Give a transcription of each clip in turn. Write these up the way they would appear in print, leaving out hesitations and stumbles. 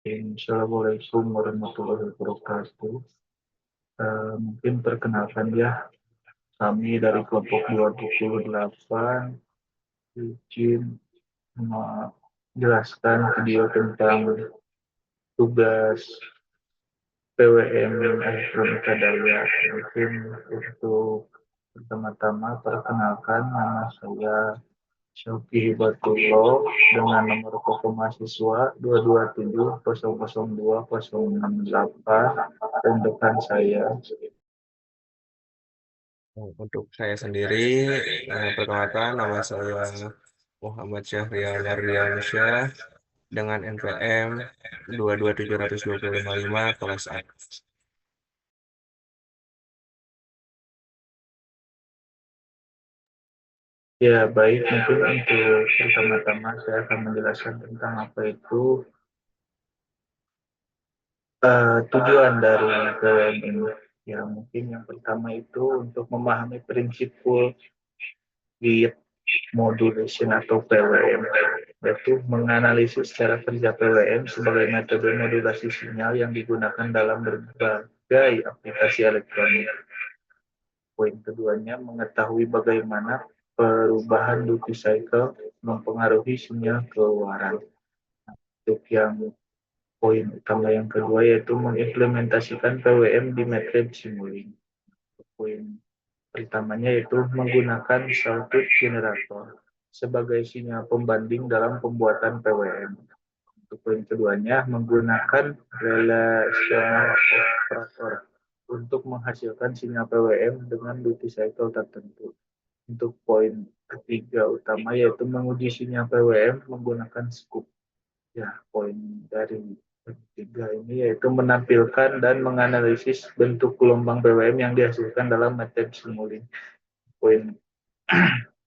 Assalamualaikum warahmatullahi wabarakatuh. Mungkin perkenalkan ya, kami dari kelompok 28 izin menjelaskan video tentang tugas PWM Elektronika Daya. Mungkin untuk pertama-tama perkenalkan, nama saya Syauki Hibatullah dengan nomor pokok mahasiswa 227002068 dan rekan saya. Untuk saya sendiri, perkenalkan nama saya Muhammad Syahrial Mardiansyah dengan NPM 22725 kelas A. Ya, baik. Mungkin untuk pertama-tama saya akan menjelaskan tentang apa itu tujuan dari PWM ini. Ya, mungkin yang pertama itu untuk memahami prinsip full bit modulation atau PWM, yaitu menganalisis cara kerja PWM sebagai metode modulasi sinyal yang digunakan dalam berbagai aplikasi elektronik. Poin keduanya mengetahui bagaimana perubahan duty cycle mempengaruhi sinyal keluaran. Untuk yang poin utama yang kedua yaitu mengimplementasikan PWM di MATLAB Simulink. Poin pertamanya yaitu menggunakan sawtooth generator sebagai sinyal pembanding dalam pembuatan PWM. Untuk poin keduanya menggunakan relational operator untuk menghasilkan sinyal PWM dengan duty cycle tertentu. Untuk poin ketiga utama yaitu menguji sinyal PWM menggunakan scoop. Ya, poin dari ketiga ini yaitu menampilkan dan menganalisis bentuk gelombang PWM yang dihasilkan dalam MATLAB Simulink. Poin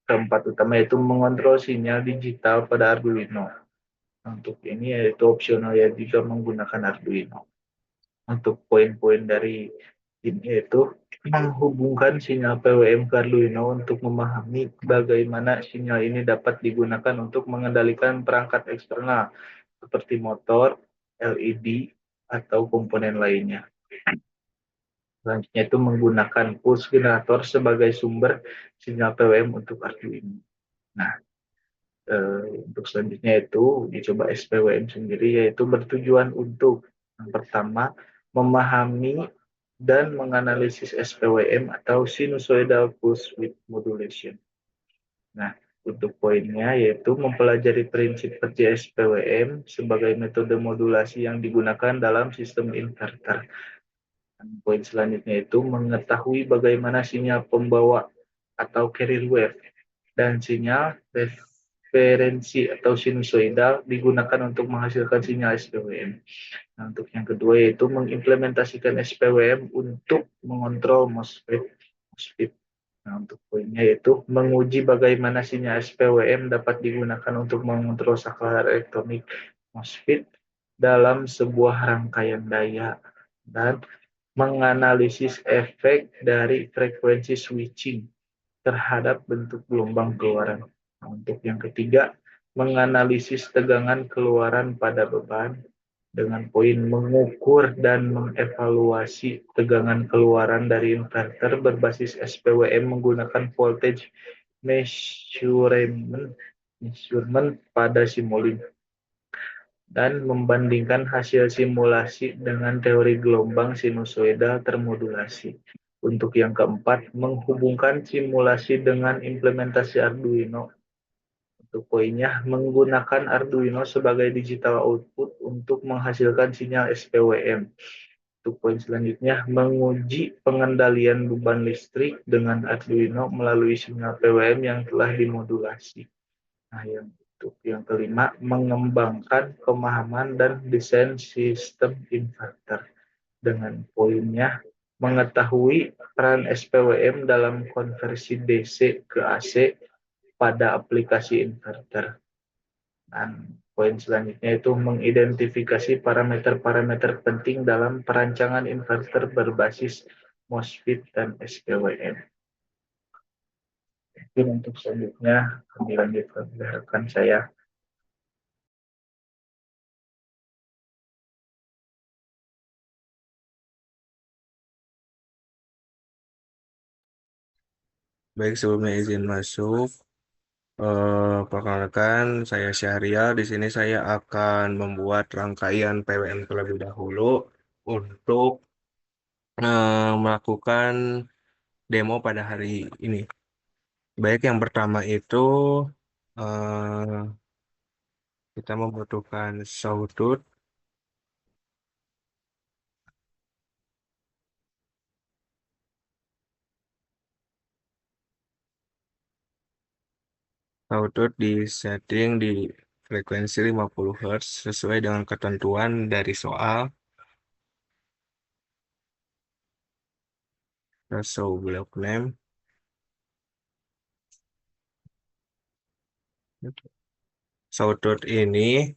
keempat utama yaitu mengontrol sinyal digital pada Arduino. Untuk ini yaitu opsional ya jika menggunakan Arduino. Untuk poin-poin dari ini yaitu menghubungkan sinyal PWM ke Arduino untuk memahami bagaimana sinyal ini dapat digunakan untuk mengendalikan perangkat eksternal seperti motor, LED, atau komponen lainnya. Selanjutnya itu menggunakan pulse generator sebagai sumber sinyal PWM untuk Arduino. Nah, untuk selanjutnya itu dicoba SPWM sendiri, yaitu bertujuan untuk yang pertama memahami dan menganalisis SPWM atau sinusoidal pulse width modulation. Nah, untuk poinnya yaitu mempelajari prinsip kerja SPWM sebagai metode modulasi yang digunakan dalam sistem inverter. Dan poin selanjutnya itu mengetahui bagaimana sinyal pembawa atau carrier wave dan sinyal referensi atau sinusoidal digunakan untuk menghasilkan sinyal SPWM. Nah, untuk yang kedua yaitu mengimplementasikan SPWM untuk mengontrol MOSFET. Nah, untuk poinnya yaitu menguji bagaimana sinyal SPWM dapat digunakan untuk mengontrol saklar elektronik MOSFET dalam sebuah rangkaian daya dan menganalisis efek dari frekuensi switching terhadap bentuk gelombang keluaran. Nah, untuk yang ketiga, menganalisis tegangan keluaran pada beban dengan poin mengukur dan mengevaluasi tegangan keluaran dari inverter berbasis SPWM menggunakan voltage measurement pada Simulink dan membandingkan hasil simulasi dengan teori gelombang sinusoidal termodulasi. Untuk yang keempat, menghubungkan simulasi dengan implementasi Arduino. Untuk poinnya, menggunakan Arduino sebagai digital output untuk menghasilkan sinyal SPWM. Untuk poin selanjutnya, menguji pengendalian beban listrik dengan Arduino melalui sinyal PWM yang telah dimodulasi. Nah, untuk yang kelima, mengembangkan pemahaman dan desain sistem inverter. Dengan poinnya, mengetahui peran SPWM dalam konversi DC ke AC pada aplikasi inverter. Dan poin selanjutnya itu mengidentifikasi parameter-parameter penting dalam perancangan inverter berbasis MOSFET dan SPWM. Mungkin untuk selanjutnya kami lanjutkan rekan saya. Baik, sebelumnya izin masuk. Perkenalkan, saya Syahrial. Di sini saya akan membuat rangkaian PWM terlebih dahulu untuk melakukan demo pada hari ini. Baik, yang pertama itu eh, kita membutuhkan sawtooth. Sawtooth di setting di frekuensi 50 Hz sesuai dengan ketentuan dari soal. Kita show block name. Sawtooth ini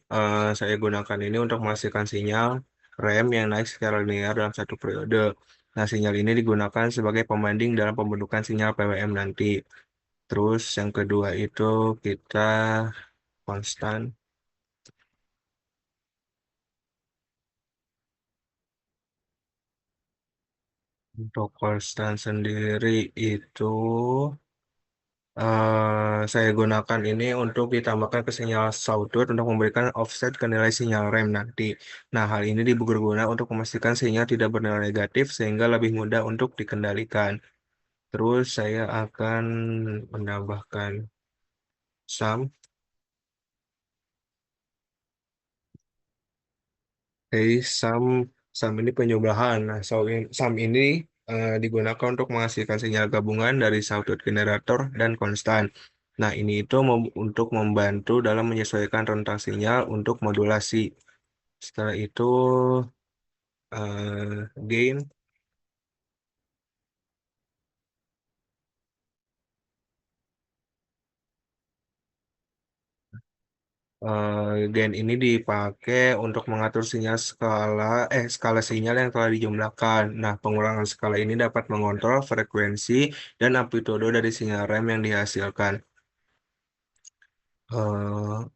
saya gunakan ini untuk menghasilkan sinyal rem yang naik secara linear dalam satu periode. Nah, sinyal ini digunakan sebagai pembanding dalam pembentukan sinyal PWM nanti. Terus yang kedua itu kita konstan. Untuk konstan sendiri itu saya gunakan ini untuk ditambahkan ke sinyal sawtooth untuk memberikan offset ke nilai sinyal rem nanti. Nah, hal ini berguna untuk memastikan sinyal tidak bernilai negatif sehingga lebih mudah untuk dikendalikan. Terus saya akan menambahkan sum. Sum, sum ini penjumlahan. Nah, sum ini digunakan untuk menghasilkan sinyal gabungan dari sawtooth generator dan konstan. Nah, ini itu untuk membantu dalam menyesuaikan rentang sinyal untuk modulasi. Setelah itu gain. Gain ini dipakai untuk mengatur sinyal skala sinyal yang telah dijumlahkan. Nah, pengurangan skala ini dapat mengontrol frekuensi dan amplitudo dari sinyal rem yang dihasilkan.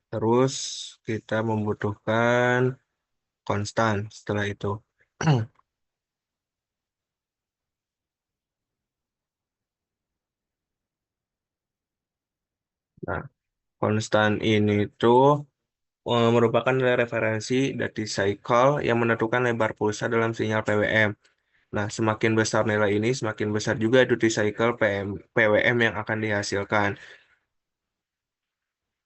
Terus kita membutuhkan konstan setelah itu. Nah, konstan ini tuh merupakan nilai referensi dari cycle yang menentukan lebar pulsa dalam sinyal PWM. Nah, semakin besar nilai ini, semakin besar juga duty cycle PWM yang akan dihasilkan.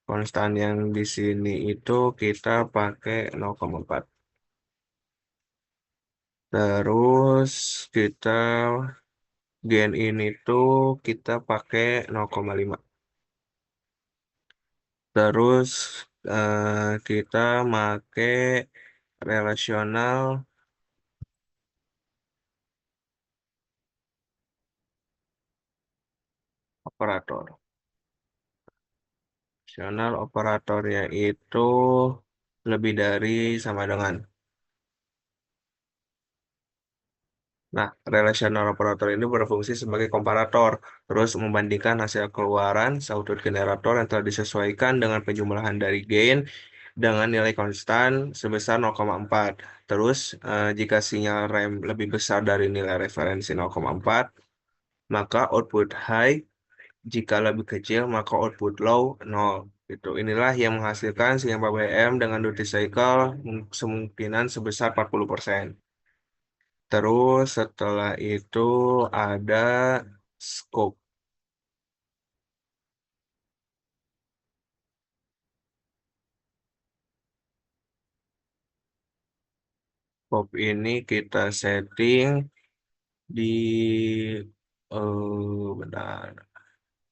Konstan yang di sini itu kita pakai 0,4. Terus kita gen ini tuh kita pakai 0,5. Terus kita pakai relasional operator. Relasional operatornya itu lebih dari sama dengan. Nah, relational operator ini berfungsi sebagai komparator, terus membandingkan hasil keluaran sawtooth generator yang telah disesuaikan dengan penjumlahan dari gain dengan nilai konstan sebesar 0,4. Terus, jika sinyal rem lebih besar dari nilai referensi 0,4, maka output high. Jika lebih kecil, maka output low 0. Itu inilah yang menghasilkan sinyal PWM dengan duty cycle kemungkinan sebesar 40%. Terus setelah itu ada scope. Scope ini kita setting di benar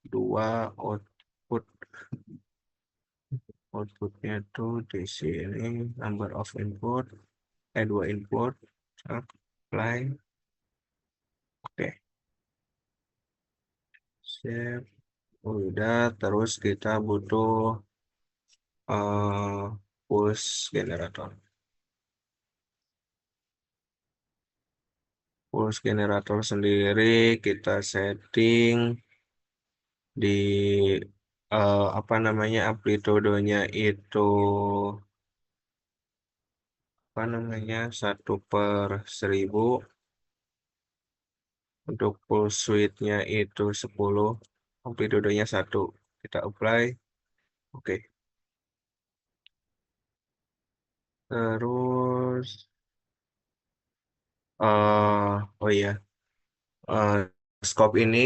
dua output. Outputnya itu di sini number of input, dua input, apply, oke, save. Udah, terus kita butuh eh pulse generator. Pulse generator sendiri kita setting di apa namanya amplitudonya itu apa namanya 1/1000, untuk pulse width-nya itu 10. amplitudonya 1. Kita apply. Oke. Terus, oh iya, eh, scope ini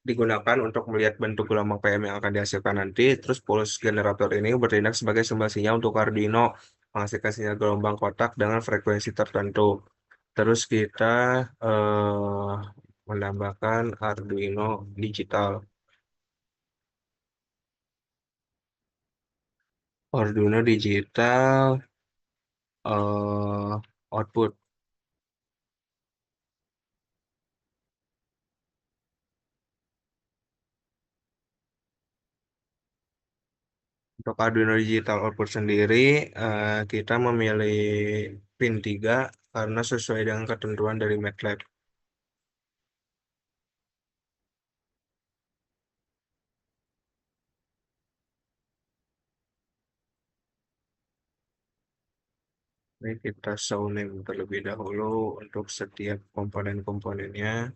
digunakan untuk melihat bentuk gelombang PM yang akan dihasilkan nanti. Terus pulse generator ini bertindak sebagai sumber sinyal untuk Arduino, menghasilkan sinyal gelombang kotak dengan frekuensi tertentu. Terus kita eh, menambahkan Arduino digital. Arduino digital output. Untuk Arduino digital output sendiri, kita memilih pin 3 karena sesuai dengan ketentuan dari MATLAB. Ini kita show name terlebih dahulu untuk setiap komponen-komponennya.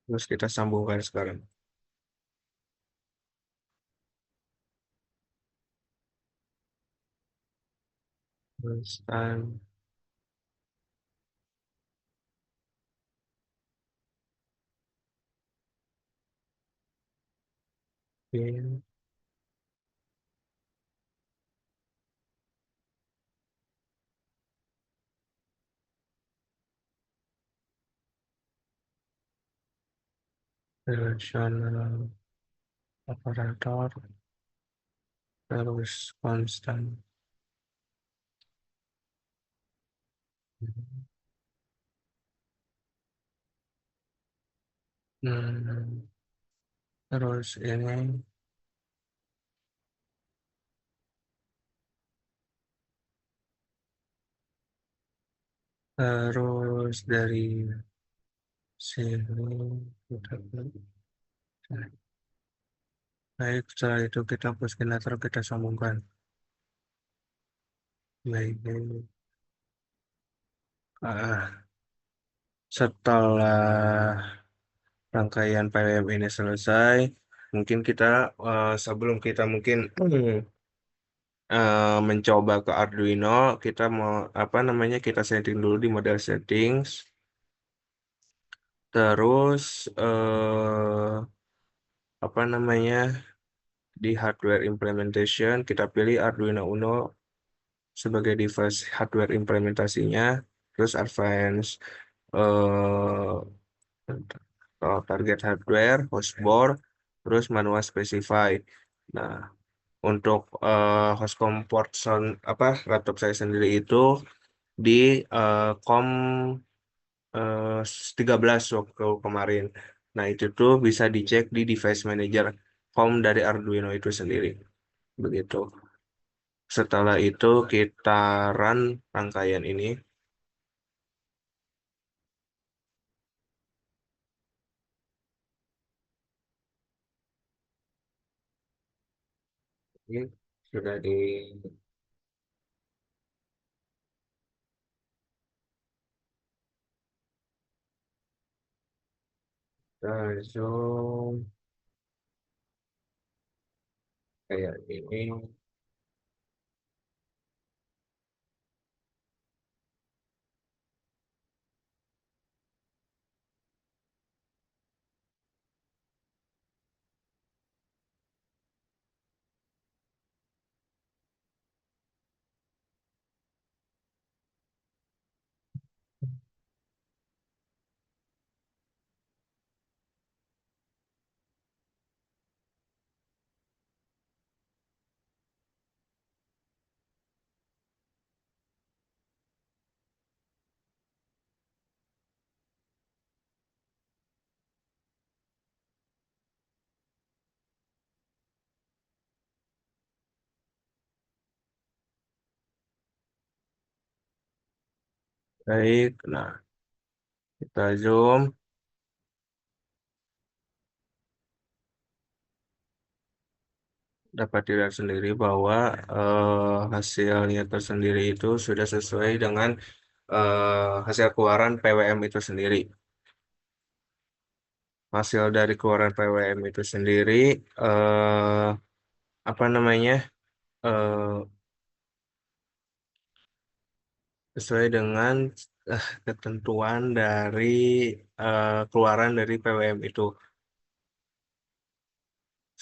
Terus kita sambungkan sekarang. Terus pin, relational operator, terus constant. Hmm, terus ini, terus dari sini kita baik, setelah itu kita push generator kita sambungkan. Baik, baik. Setelah rangkaian PWM ini selesai, mungkin kita sebelum kita mungkin mencoba ke Arduino, kita mau apa namanya kita setting dulu di model settings, terus apa namanya di hardware implementation kita pilih Arduino Uno sebagai device hardware implementasinya, terus advance eh, target hardware, host board, terus manual specify. Nah, untuk host comport sound apa laptop saya sendiri itu di COM 13 waktu kemarin. Nah, itu tuh bisa dicek di device manager COM dari Arduino itu sendiri. Begitu. Setelah itu kita run rangkaian ini. Ini sudah di zoom kayak ini. Baik. Nah, Kita zoom, dapat dilihat sendiri bahwa hasilnya tersendiri itu sudah sesuai dengan hasil keluaran PWM itu sendiri. Hasil dari keluaran PWM itu sendiri, eh, apa namanya, eh, sesuai dengan ketentuan dari keluaran dari PWM itu.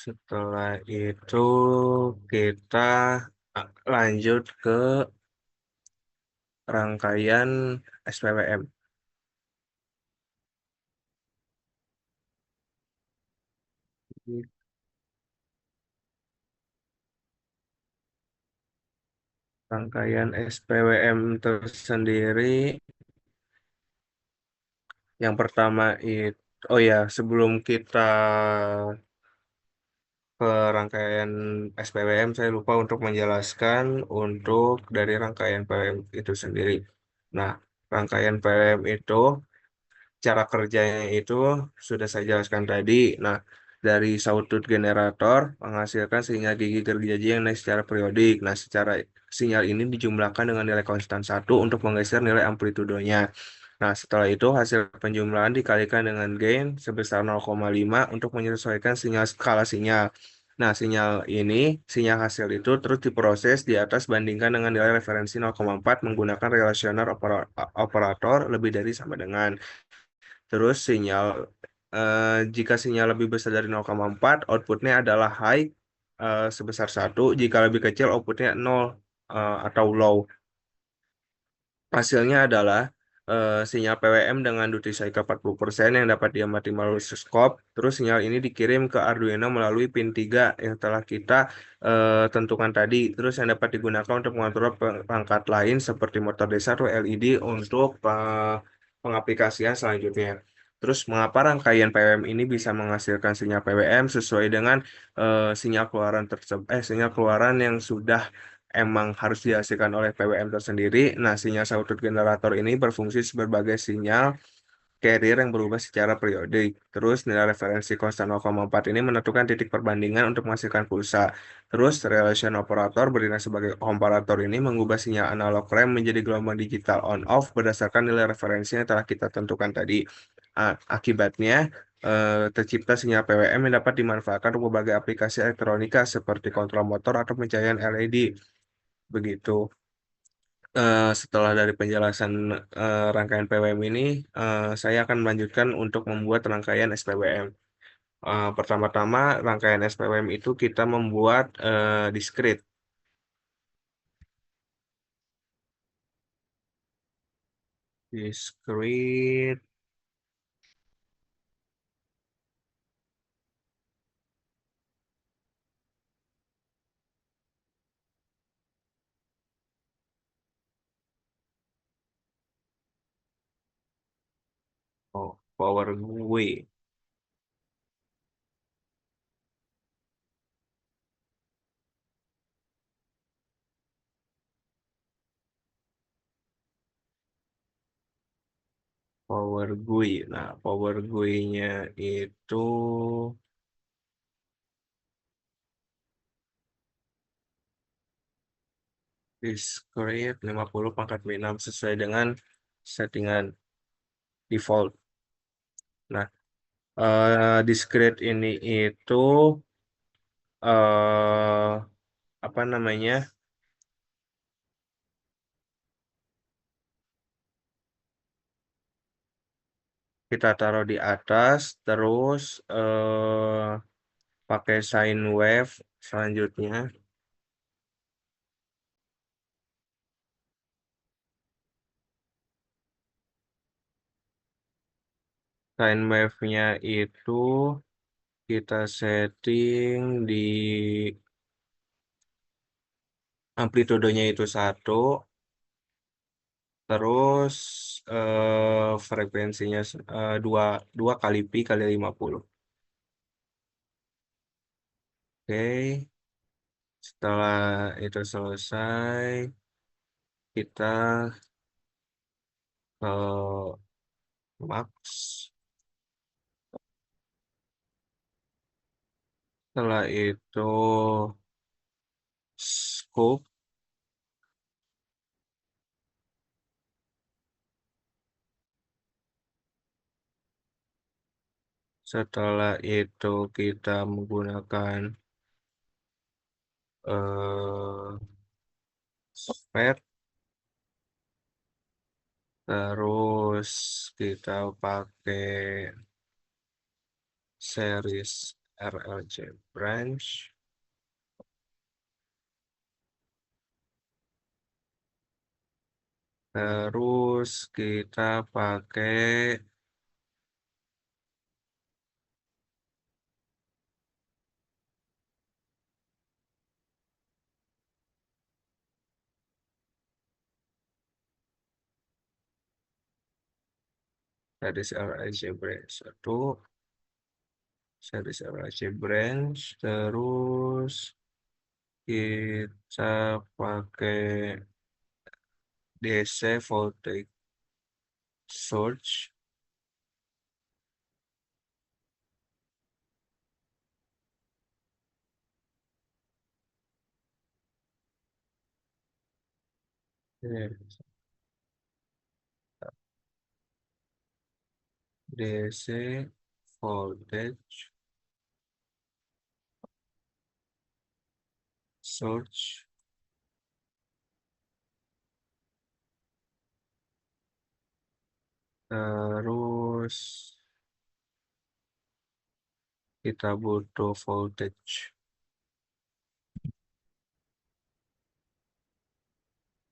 Setelah itu kita lanjut ke rangkaian SPWM. Rangkaian SPWM tersendiri, yang pertama itu, oh ya, sebelum kita ke rangkaian SPWM, saya lupa untuk menjelaskan untuk dari rangkaian PWM itu sendiri. Nah, rangkaian PWM itu cara kerjanya itu sudah saya jelaskan tadi. Nah, dari sawtooth generator menghasilkan sinyal gigi gergaji yang naik secara periodik. Nah, secara sinyal ini dijumlahkan dengan nilai konstan satu untuk menggeser nilai amplitudonya. Nah, setelah itu hasil penjumlahan dikalikan dengan gain sebesar 0,5 untuk menyesuaikan sinyal skala sinyal. Nah, sinyal hasil itu terus diproses di atas bandingkan dengan nilai referensi 0,4 menggunakan relasional operator lebih dari sama dengan. Terus jika sinyal lebih besar dari 0,4, outputnya adalah high sebesar satu. Jika lebih kecil, outputnya nol atau low. Hasilnya adalah sinyal PWM dengan duty cycle 40% yang dapat diamati melalui skop. Terus sinyal ini dikirim ke Arduino melalui pin 3 yang telah kita tentukan tadi. Terus yang dapat digunakan untuk mengontrol perangkat lain seperti motor desa atau LED untuk pengaplikasian selanjutnya. Terus mengapa rangkaian PWM ini bisa menghasilkan sinyal PWM sesuai dengan sinyal keluaran yang sudah emang harus dihasilkan oleh PWM tersendiri. Nah, sinyal sawtooth generator ini berfungsi sebagai sinyal carrier yang berubah secara periodik. Terus nilai referensi konstan 0,4 ini menentukan titik perbandingan untuk menghasilkan pulsa. Terus relation operator berdiri sebagai komparator ini mengubah sinyal analog rem menjadi gelombang digital on-off berdasarkan nilai referensi yang telah kita tentukan tadi. Akibatnya, tercipta sinyal PWM yang dapat dimanfaatkan untuk berbagai aplikasi elektronika seperti kontrol motor atau pencahayaan LED. Begitu. Setelah dari penjelasan rangkaian PWM ini, saya akan melanjutkan untuk membuat rangkaian SPWM. Pertama-tama, rangkaian SPWM itu kita membuat discrete. Discrete power GUI. Power GUI. Nah, power GUI-nya itu discrete 50/6 sesuai dengan settingan default. Nah, discrete ini itu eh apa namanya? Kita taruh di atas, terus pakai sine wave selanjutnya. Sine wave-nya itu kita setting di amplitudenya itu satu, terus frekuensinya dua, 2 kali pi kali 50. Oke, setelah itu selesai, kita eh, Max. Setelah itu scope. Setelah itu kita menggunakan eh sphere. Terus kita pakai series RLC branch. Terus kita pakai series RLC branch 1, series RLC branch. Terus kita pakai DC voltage source. DC voltage source. Terus kita butuh voltage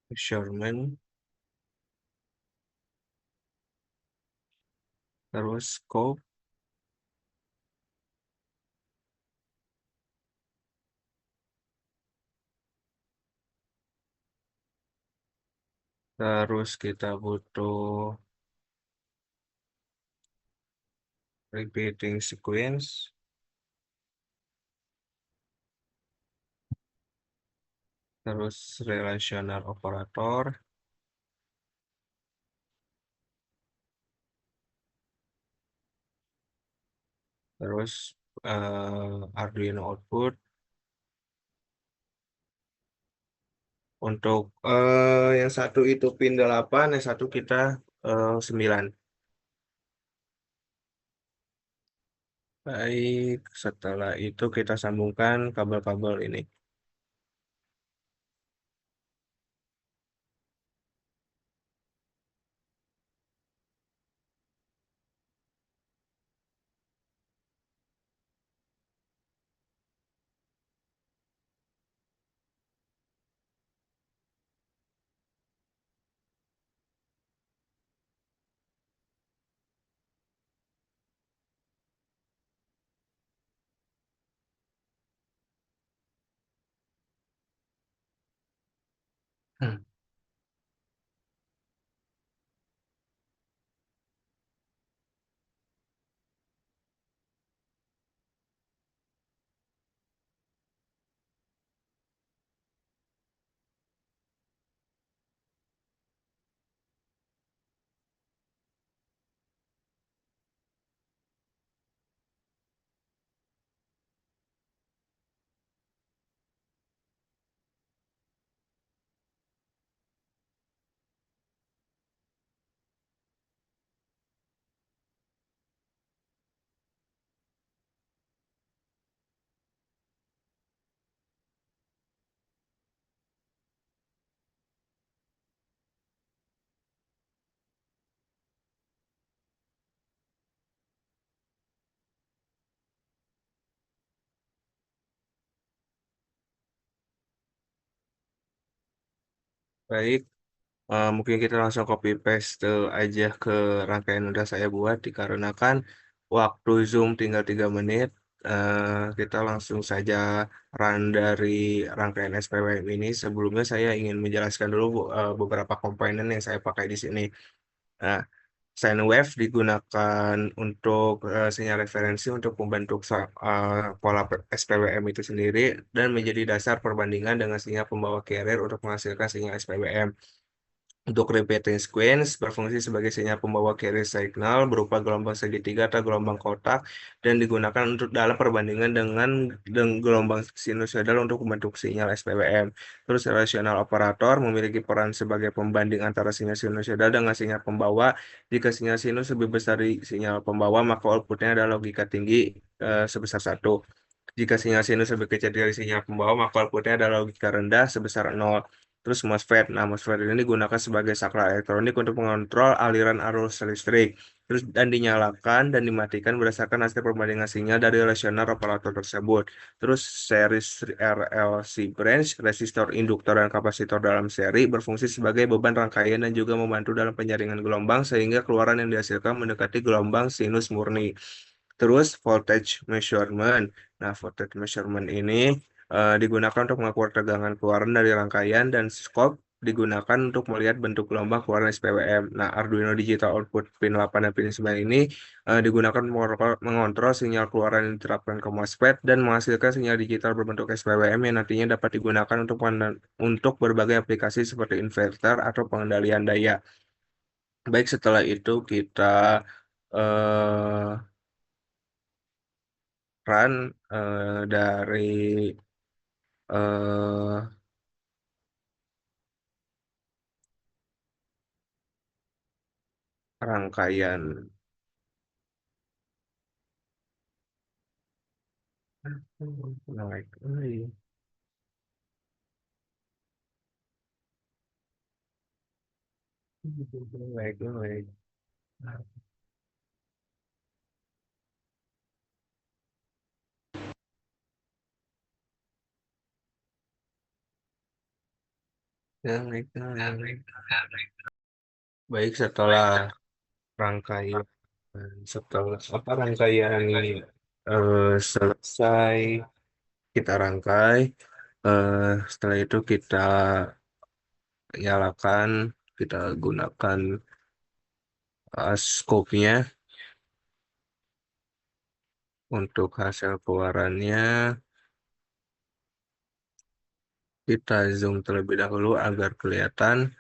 measurement. Terus scope. Terus kita butuh repeating sequence. Terus relational operator. Terus Arduino output. Untuk yang satu itu pin 8, yang satu kita 9. Baik, setelah itu kita sambungkan kabel-kabel ini. Hmm. Baik, mungkin kita langsung copy paste aja ke rangkaian yang udah saya buat dikarenakan waktu Zoom tinggal 3 menit. Kita langsung saja run dari rangkaian SPWM ini. Sebelumnya saya ingin menjelaskan dulu beberapa komponen yang saya pakai di sini. Nah, sine wave digunakan untuk sinyal referensi untuk membentuk pola SPWM itu sendiri dan menjadi dasar perbandingan dengan sinyal pembawa carrier untuk menghasilkan sinyal SPWM. Untuk repeating sequence berfungsi sebagai sinyal pembawa carrier signal berupa gelombang segitiga atau gelombang kotak dan digunakan untuk dalam perbandingan dengan gelombang sinusoidal untuk membentuk sinyal SPWM. Terus relational operator memiliki peran sebagai pembanding antara sinyal sinusoidal dengan sinyal pembawa. Jika sinyal sinus lebih besar dari sinyal pembawa, maka outputnya adalah logika tinggi sebesar satu. Jika sinyal sinus lebih kecil dari sinyal pembawa, maka outputnya adalah logika rendah sebesar nol. Terus MOSFET. Nah, MOSFET ini digunakan sebagai saklar elektronik untuk mengontrol aliran arus listrik. Terus dan dinyalakan dan dimatikan berdasarkan hasil perbandingan sinyal dari relasional operator tersebut. Terus series RLC branch, resistor, induktor, dan kapasitor dalam seri berfungsi sebagai beban rangkaian dan juga membantu dalam penyaringan gelombang sehingga keluaran yang dihasilkan mendekati gelombang sinus murni. Terus voltage measurement. Nah, voltage measurement ini digunakan untuk mengukur tegangan keluaran dari rangkaian dan scope digunakan untuk melihat bentuk gelombang keluaran SPWM. Nah, Arduino Digital Output pin 8 dan pin 9 ini digunakan untuk mengontrol sinyal keluaran yang diterapkan ke MOSFET dan menghasilkan sinyal digital berbentuk SPWM yang nantinya dapat digunakan untuk berbagai aplikasi seperti inverter atau pengendalian daya. Baik, setelah itu kita eh, run dari eh, rangkaian. Naik, naik, naik. Naik, naik. Baik, rangkaian rangkaian ini selesai, kita rangkai. Setelah itu kita nyalakan, kita gunakan scope-nya untuk hasil keluarannya. Kita zoom terlebih dahulu agar kelihatan.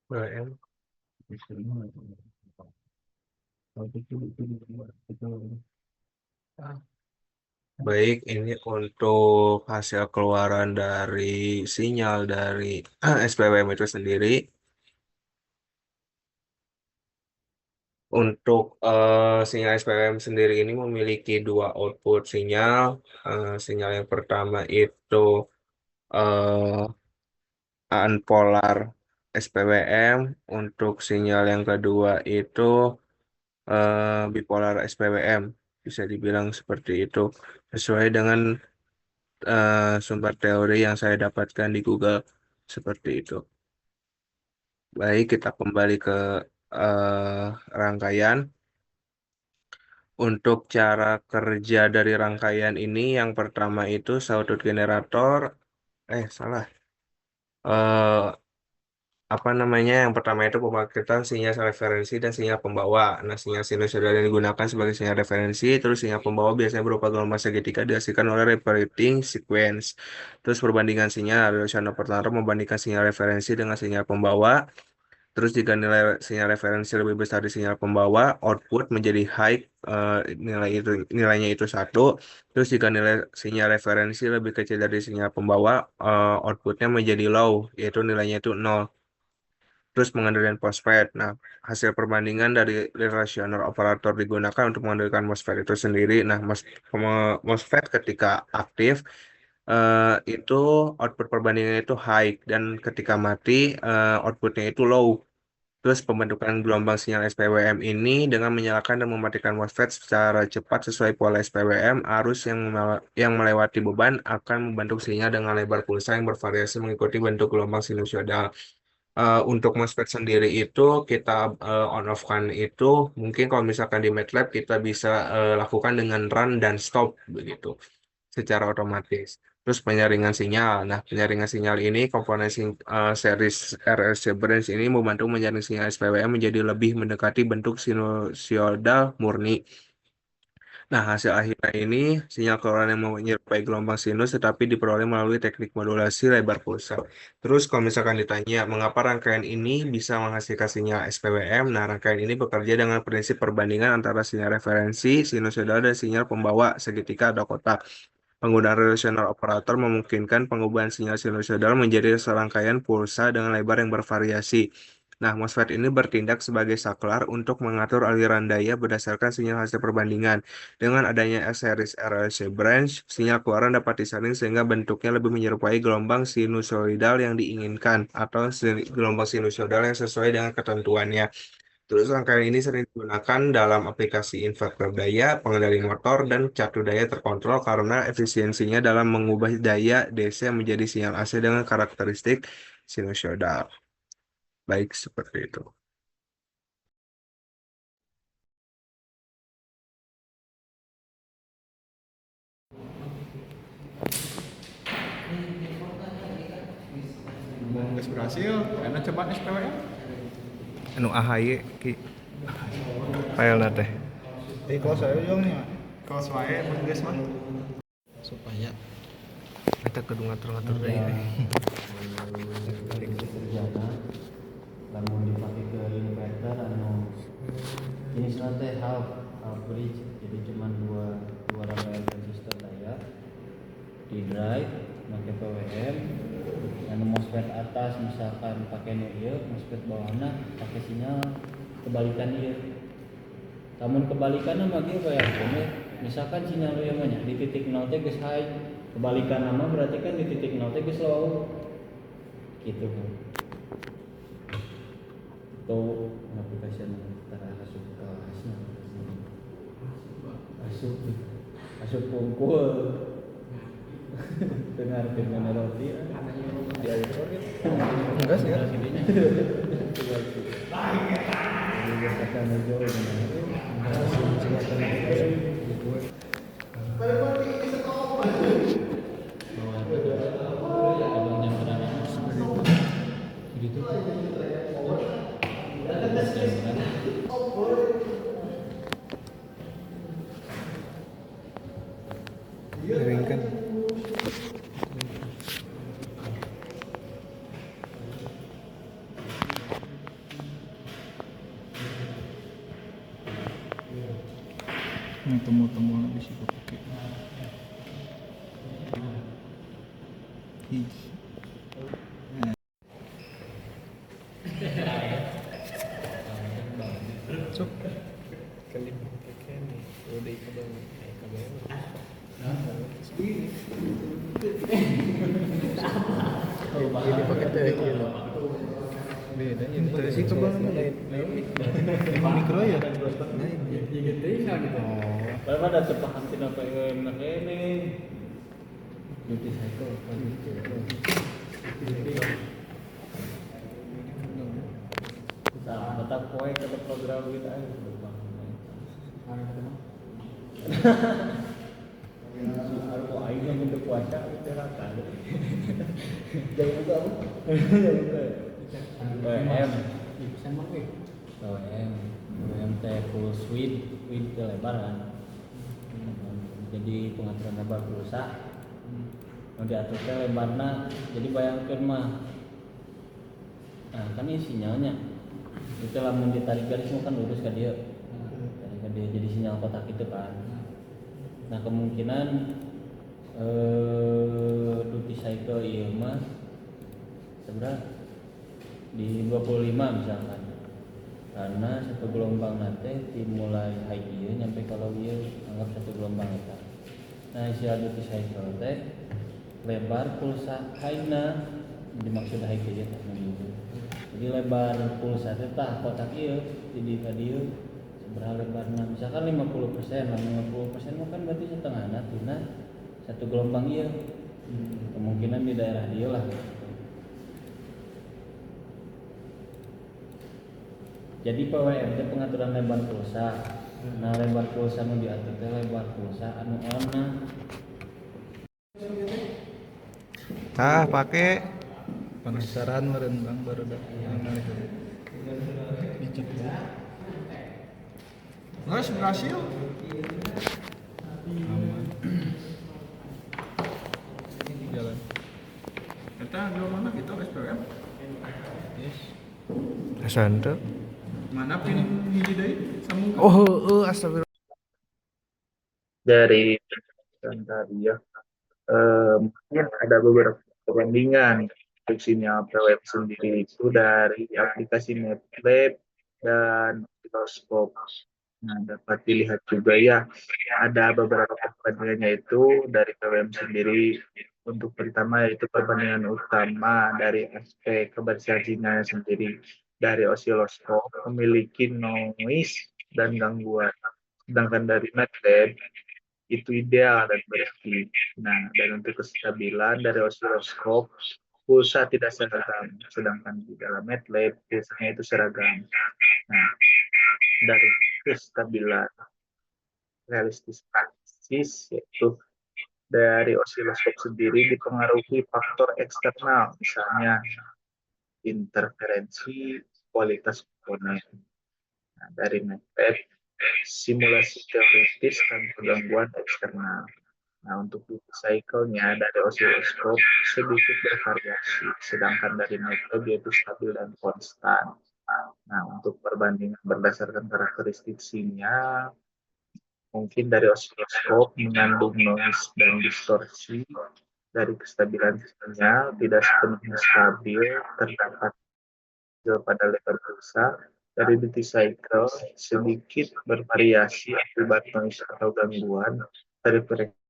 BM. Baik, ini untuk hasil keluaran dari sinyal dari SPWM itu sendiri. Untuk sinyal SPWM sendiri ini memiliki dua output sinyal. Sinyal yang pertama itu eh, unpolar SPWM. Untuk sinyal yang kedua itu bipolar SPWM. Bisa dibilang seperti itu. Sesuai dengan sumber teori yang saya dapatkan di Google seperti itu. Baik, kita kembali ke eh, rangkaian. Untuk cara kerja dari rangkaian ini, yang pertama itu sawtooth generator, salah. Eh, apa namanya? Yang pertama itu pemakaian sinyal referensi dan sinyal pembawa. Nah, sinyal sinusoidal yang digunakan sebagai sinyal referensi, terus sinyal pembawa biasanya berupa gelombang segitiga dihasilkan oleh repeating sequence. Terus perbandingan sinyal, relational operator membandingkan sinyal referensi dengan sinyal pembawa. Terus jika nilai sinyal referensi lebih besar di sinyal pembawa, output menjadi high, nilainya itu 1. Terus jika nilai sinyal referensi lebih kecil dari sinyal pembawa, outputnya menjadi low, yaitu nilainya itu 0. Terus pengendalian MOSFET. Nah, hasil perbandingan dari relational operator digunakan untuk mengendalikan MOSFET itu sendiri. Nah, MOSFET ketika aktif itu output perbandingannya itu high, dan ketika mati outputnya itu low. Terus pembentukan gelombang sinyal SPWM ini dengan menyalakan dan mematikan MOSFET secara cepat sesuai pola SPWM, arus yang melewati beban akan membentuk sinyal dengan lebar pulsa yang bervariasi mengikuti bentuk gelombang sinusoidal. Untuk MOSFET sendiri itu kita on off kan itu mungkin kalau misalkan di MATLAB kita bisa lakukan dengan run dan stop begitu secara otomatis. Terus penyaringan sinyal. Nah, penyaringan sinyal ini komponen series RLC branch ini membantu menyaring sinyal SPWM menjadi lebih mendekati bentuk sinusoidal murni. Nah, hasil akhirnya ini sinyal keluaran yang menyerupai gelombang sinus tetapi diperoleh melalui teknik modulasi lebar pulsa. Terus kalau misalkan ditanya mengapa rangkaian ini bisa menghasilkan sinyal SPWM, nah rangkaian ini bekerja dengan prinsip perbandingan antara sinyal referensi, sinusoidal, dan sinyal pembawa segitiga atau kotak. Penggunaan relational operator memungkinkan pengubahan sinyal sinusoidal menjadi serangkaian pulsa dengan lebar yang bervariasi. Nah, MOSFET ini bertindak sebagai saklar untuk mengatur aliran daya berdasarkan sinyal hasil perbandingan. Dengan adanya series RLC branch, sinyal keluaran dapat disaring sehingga bentuknya lebih menyerupai gelombang sinusoidal yang diinginkan atau gelombang sinusoidal yang sesuai dengan ketentuannya. Terus rangkaian ini sering digunakan dalam aplikasi inverter daya, pengendali motor, dan catur daya terkontrol karena efisiensinya dalam mengubah daya DC menjadi sinyal AC dengan karakteristik sinusoidal. Baik, seperti itu. Nggak berhasil, karena coba SPWM. Anu AHY ki file teh. Di kelas saya juga nih, kalau saya mengges mah supaya Kita kudu ngatur-ngatur deui. kerjana lamun dipakai ke inverter anu jenis teh half bridge, jadi cuma dua rangkaian resistor daya di drive pakai PWM, anu MOSFET atas misalkan pakai nu ieu, MOSFET bawahna pakai sinyal kebalikan ieu. Namun kebalikanna mah ge bayangkeun we, misalkan sinyal ieu mah di titik 0 teh geus high, kebalikan nama berarti kan di titik 0 teh geus low. Gitu kan. Itu aplikasi antara asup kelasnya. Asup pungkul. Dengar dengan roti di air roti. enggak sih ya. Kata mejo Miringkan. Temu-temu lagi sih gue pakai. Cuk. Ini pakai teh kilo. Beda ini. Terus itu bang mikro ya. Baru ada tepakan tina PWM na kene. Duty cycle kan gitu. Nah, mata poe ke program kita aja bang. Aku aing yang untuk puasa itu rata. Jangan buka apa? Jangan buka. PWM. PWM teh full suite with lebar kan. Jadi pengaturan lebar pulsa. Mau diatur lebarna. Jadi bayangkan mah. Nah, kan ini sinyalnya Itu lamun ditarik garis mah kan lurus ke dia. Tarik ke dia jadi sinyal kotak itu kan. Nah kemungkinan duty cycle ieu mah sebenarnya di 25 misalkan. Karena satu gelombang nanti dimulai high ieu nyampe kalau ieu anggap satu gelombang eta. Nah isi duty cycle teh lebar pulsa high-na dimaksud high ieu teh gitu. Jadi lebar pulsa teh tah kotak ieu di dieu seberapa lebarna misalkan 50% lah 50% mah kan berarti setengahna tina satu gelombang ieu. Kemungkinan di daerah dia lah. Jadi PWM itu pengaturan lebar pulsa. Nah lebar pulsa nu diatur teh lebar pulsa anu ona. Pakai Penasaran meureun Bang baru dah. Dicek dulu. Guys, berhasil. Aman. Jalan. Kita jual mana kita SPM? Yes. Asante. Mana pin hiji deui sambung? Astagfirullah. Dari tadi ya, mungkin ada beberapa perbandingan untuk sinyal PWM sendiri itu dari aplikasi MATLAB dan oscilloscope. Nah, dapat dilihat juga ya, ada beberapa perbandingannya itu dari PWM sendiri. Untuk pertama yaitu perbandingan utama dari aspek kebersihan sinyalnya sendiri. Dari oscilloscope memiliki noise dan gangguan. Sedangkan dari MATLAB itu ideal dan bersih. Nah, dan untuk kestabilan dari oscilloscope, pulsa tidak seragam, sedangkan di dalam MATLAB pulsanya itu seragam. Nah, dari kestabilan realistis praktis yaitu dari oscilloscope sendiri dipengaruhi faktor eksternal, misalnya interferensi kualitas komponen. Nah, dari MATLAB simulasi teoritis tanpa gangguan eksternal. Nah, untuk duty cycle-nya dari oscilloscope sedikit bervariasi, sedangkan dari MATLAB yaitu stabil dan konstan. Nah, untuk perbandingan berdasarkan karakteristik sinyal, mungkin dari oscilloscope mengandung noise dan distorsi, dari kestabilan sinyal tidak sepenuhnya stabil, terdapat pada level pulsa. Dari duty cycle sedikit bervariasi akibat noise atau gangguan dari frekuensi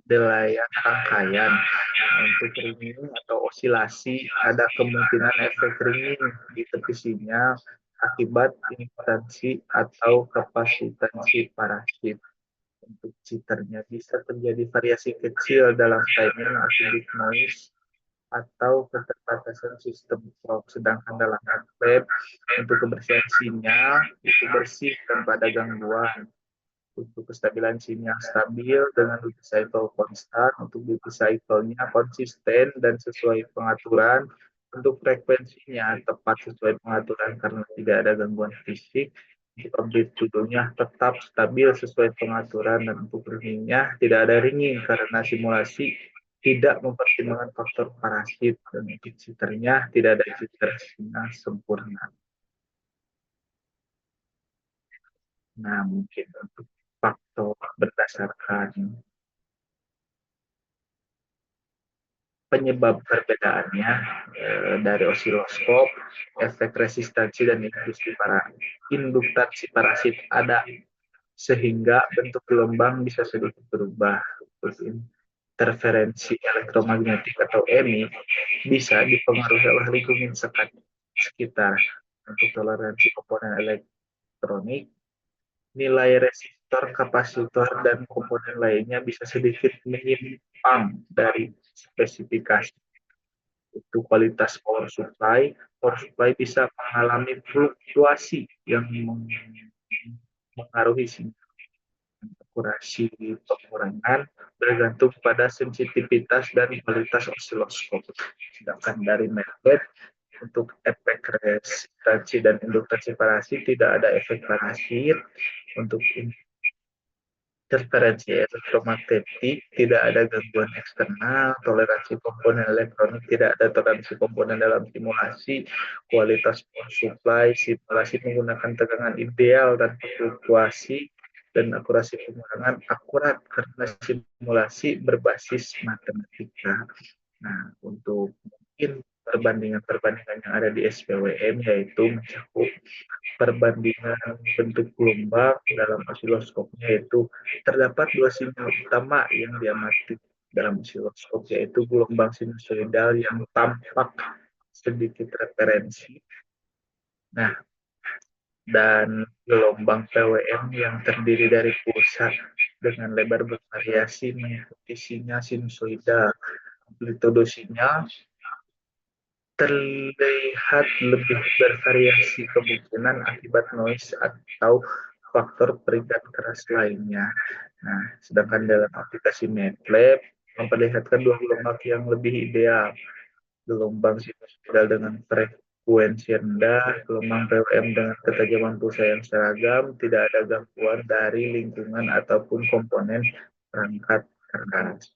delayan rangkaian. Untuk ringing atau osilasi ada kemungkinan efek ringing di tepi sinyal akibat impedansi atau kapasitansi parasit. Untuk jitternya bisa terjadi variasi kecil dalam timing akibat noise atau keterbatasan sistem clock. Sedangkan dalam MATLAB untuk kebersihan sinyal itu bersih tanpa ada gangguan. Untuk kestabilan sinyal stabil dengan duty cycle konstan, untuk duty cycle-nya konsisten dan sesuai pengaturan. Untuk frekuensinya tepat sesuai pengaturan karena tidak ada gangguan fisik. Untuk amplitudonya tetap stabil sesuai pengaturan, dan untuk ringingnya tidak ada ringing karena simulasi tidak mempertimbangkan faktor parasit, dan untuk jitternya tidak ada jitter sinyal sempurna. Nah, mungkin untuk faktor berdasarkan penyebab perbedaannya dari oscilloscope, efek resistansi dan induktansi parasit ada sehingga bentuk gelombang bisa sedikit berubah. Interferensi elektromagnetik atau EMI bisa dipengaruhi oleh lingkungan sekitar. Untuk toleransi komponen elektronik, nilai resistor, kapasitor, dan komponen lainnya bisa sedikit menyimpang dari spesifikasi. Itu kualitas power supply. Power supply bisa mengalami fluktuasi yang mengaruhi sinyal. Akurasi pengurangan bergantung pada sensitivitas dan kualitas oscilloscope. Sedangkan dari MATLAB untuk efek resistansi dan induktasi parasit, tidak ada efek parasit. Untuk interferensi elektromagnetik, tidak ada gangguan eksternal, toleransi komponen elektronik, tidak ada toleransi komponen dalam simulasi, kualitas power supply, simulasi menggunakan tegangan ideal dan fluktuasi, dan akurasi pengurangan akurat karena simulasi berbasis matematika. Nah, untuk mungkin perbandingan-perbandingan yang ada di SPWM yaitu mencakup perbandingan bentuk gelombang dalam osiloskopnya, yaitu terdapat dua sinyal utama yang diamati dalam osiloskop, yaitu gelombang sinusoidal yang tampak sedikit referensi, nah, dan gelombang PWM yang terdiri dari pulsa dengan lebar bervariasi mengikuti sinyal sinusoidal. Amplitudo sinyal terlihat lebih bervariasi kemungkinan akibat noise atau faktor peringkat keras lainnya. Nah, sedangkan dalam aplikasi MATLAB memperlihatkan dua gelombang yang lebih ideal. Gelombang sinusoidal dengan frekuensi rendah, gelombang PWM dengan ketajaman pulsa yang seragam, tidak ada gangguan dari lingkungan ataupun komponen perangkat keras.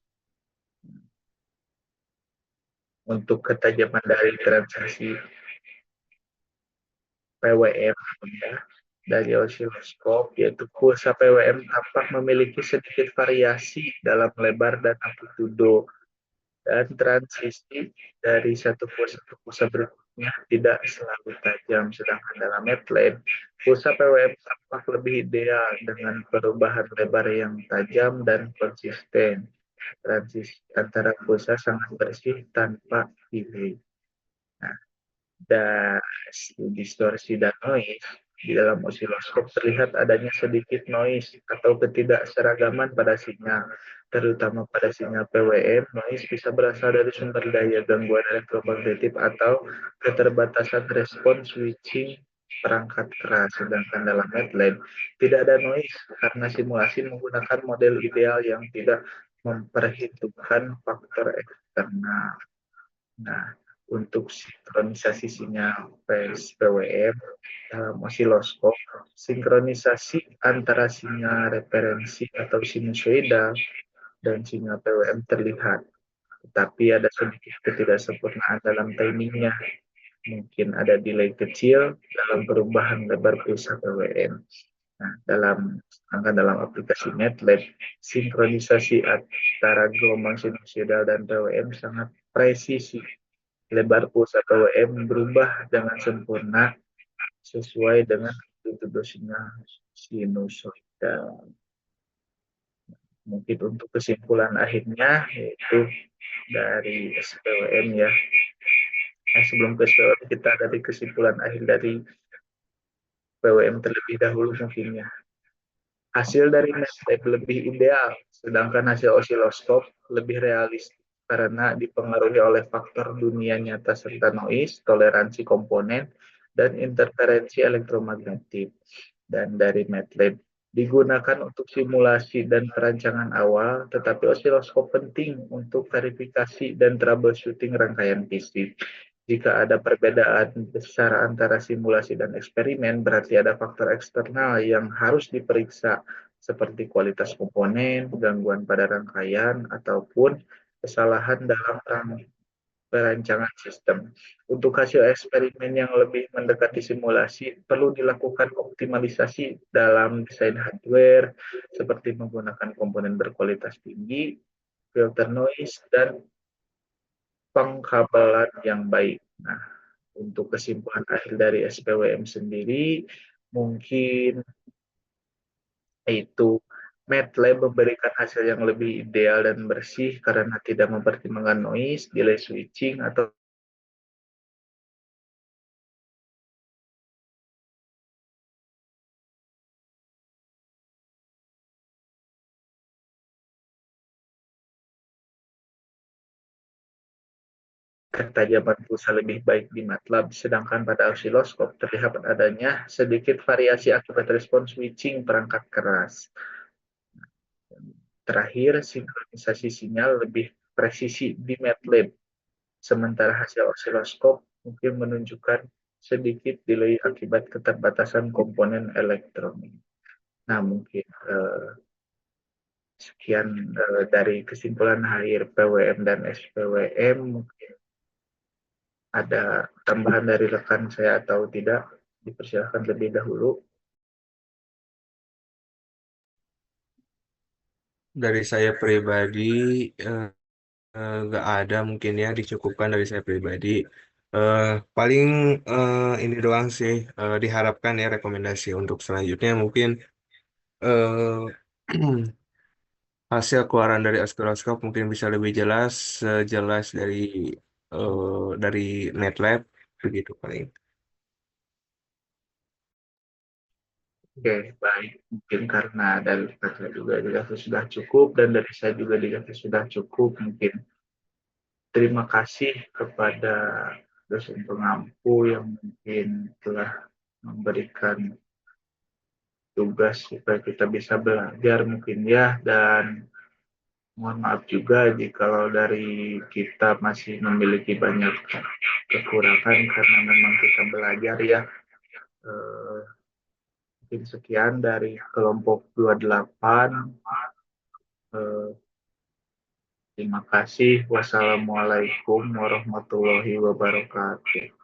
Untuk ketajaman dari transaksi PWM ya, dari osiloskop, yaitu pulsa PWM tampak memiliki sedikit variasi dalam lebar dan amplitudo, dan transisi dari satu pulsa ke pulsa berikutnya tidak selalu tajam. Sedangkan dalam MATLAB, pulsa PWM tampak lebih ideal dengan perubahan lebar yang tajam dan konsisten. Transisi antara pulsa sangat bersih tanpa delay. Nah, distorsi dan noise di dalam osiloskop terlihat adanya sedikit noise atau ketidakseragaman pada sinyal, terutama pada sinyal PWM. Noise bisa berasal dari sumber daya gangguan elektromagnetik atau keterbatasan respon switching perangkat keras. Sedangkan dalam MATLAB tidak ada noise karena simulasi menggunakan model ideal yang tidak memperhitungkan faktor eksternal. Nah, untuk sinkronisasi sinyal PWM dalam osiloskop, sinkronisasi antara sinyal referensi atau sinusoidal dan sinyal PWM terlihat, tetapi ada sedikit ketidaksempurnaan dalam timingnya. Mungkin ada delay kecil dalam perubahan lebar pulsa PWM. Nah, dalam aplikasi MATLAB, sinkronisasi antara gelombang sinusoidal dan PWM sangat presisi. Lebar pulsa PWM berubah dengan sempurna sesuai dengan amplitudo sinusoidal. Mungkin untuk kesimpulan akhirnya yaitu dari SPWM ya. Nah, sebelum ke SPWM kita dari kesimpulan akhir dari PWM terlebih dahulu mungkin ya. Hasil dari MATLAB lebih ideal, sedangkan hasil osiloskop lebih realistis karena dipengaruhi oleh faktor dunia nyata serta noise, toleransi komponen, dan interferensi elektromagnetik. Dan dari MATLAB digunakan untuk simulasi dan perancangan awal, tetapi osiloskop penting untuk verifikasi dan troubleshooting rangkaian fisik. Jika ada perbedaan besar antara simulasi dan eksperimen, berarti ada faktor eksternal yang harus diperiksa, seperti kualitas komponen, gangguan pada rangkaian, ataupun kesalahan dalam perancangan sistem. Untuk hasil eksperimen yang lebih mendekati simulasi, perlu dilakukan optimalisasi dalam desain hardware, seperti menggunakan komponen berkualitas tinggi, filter noise, dan pengkabelan yang baik. Nah, untuk kesimpulan akhir dari SPWM sendiri, mungkin itu MATLAB memberikan hasil yang lebih ideal dan bersih karena tidak mempertimbangkan noise, delay switching, atau ketajaman pulsa lebih baik di MATLAB, sedangkan pada osiloskop terlihat adanya sedikit variasi akibat respon switching perangkat keras. Terakhir, sinkronisasi sinyal lebih presisi di MATLAB, sementara hasil osiloskop mungkin menunjukkan sedikit delay akibat keterbatasan komponen elektronik. Nah, mungkin sekian dari kesimpulan akhir PWM dan SPWM. Mungkin ada tambahan dari rekan saya atau tidak? Dipersilakan lebih dahulu. Dari saya pribadi, eh, nggak ada mungkin ya, dicukupkan dari saya pribadi. Eh, paling ini doang sih, diharapkan ya rekomendasi untuk selanjutnya mungkin eh, hasil keluaran dari oscilloscope mungkin bisa lebih jelas, sejelas dari MATLAB begitu paling. Oke, baik. Mungkin karena dari rekan saya juga dirasa sudah cukup dan dari saya juga dirasa sudah cukup. Mungkin terima kasih kepada dosen pengampu yang mungkin telah memberikan tugas supaya kita bisa belajar mungkin ya, dan mohon maaf juga jika dari kita masih memiliki banyak kekurangan karena memang kita belajar ya. Eh, Mungkin sekian dari kelompok 28. Eh, Terima kasih. Wassalamualaikum warahmatullahi wabarakatuh.